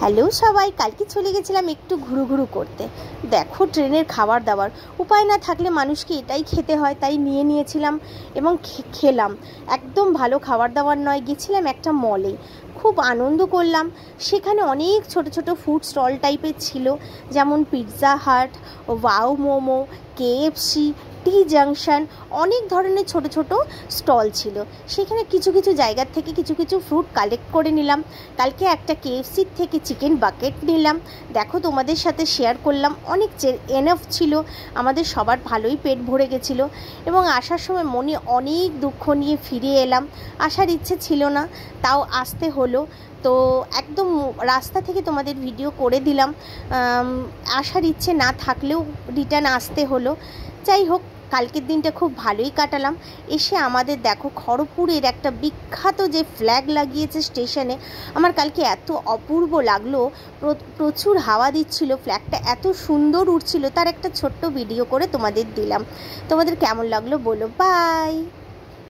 Hello সবাই, কালকে চলে গেছিলাম একটু ঘুরু করতে। দেখো ট্রেনের খাবার দাবার, উপায় না থাকলে মানুষকে এটাই খেতে হয়, তাই নিয়েছিলাম এবং খেলাম। একদম ভালো খাবার দাবার নয়। গেছিলাম একটা মলে, খুব আনন্দ করলাম। সেখানে অনেক ছোট ছোট ফুড স্টল টাইপের ছিল, যেমন Pizza Hut, wow momo, KFC, টি জাংশন, অনেক ধরনের ছোট ছোট স্টল ছিল। সেখানে কিছু কিছু জায়গার থেকে কিছু কিছু ফ্রুট কালেক্ট করে নিলাম। কালকে একটা KFC থেকে চিকেন বাকেট নিলাম। দেখো তোমাদের সাথে শেয়ার করলাম, অনেক এনাফ ছিল, আমাদের সবার ভালোই পেট ভরে গেছিলো। এবং আসার সময় মনে অনেক দুঃখ নিয়ে ফিরে এলাম। আসার ইচ্ছে ছিল না, তাও আসতে হলো। তো একদম রাস্তা থেকে তোমাদের ভিডিও করে দিলাম। আসার ইচ্ছে না থাকলেও রিটার্ন আসতে হলো। যাই হোক, কালকের দিনটা খুব ভালোই কাটালাম। এসে আমাদের দেখো খড়গপুরের একটা বিখ্যাত যে ফ্ল্যাগ লাগিয়েছে স্টেশনে, আমার কালকে এত অপূর্ব লাগলো। প্রচুর হাওয়া দিচ্ছিল, ফ্ল্যাগটা এত সুন্দর উঠছিল, তার একটা ছোট্ট ভিডিও করে তোমাদের দিলাম। তোমাদের কেমন লাগলো বলো। বাই।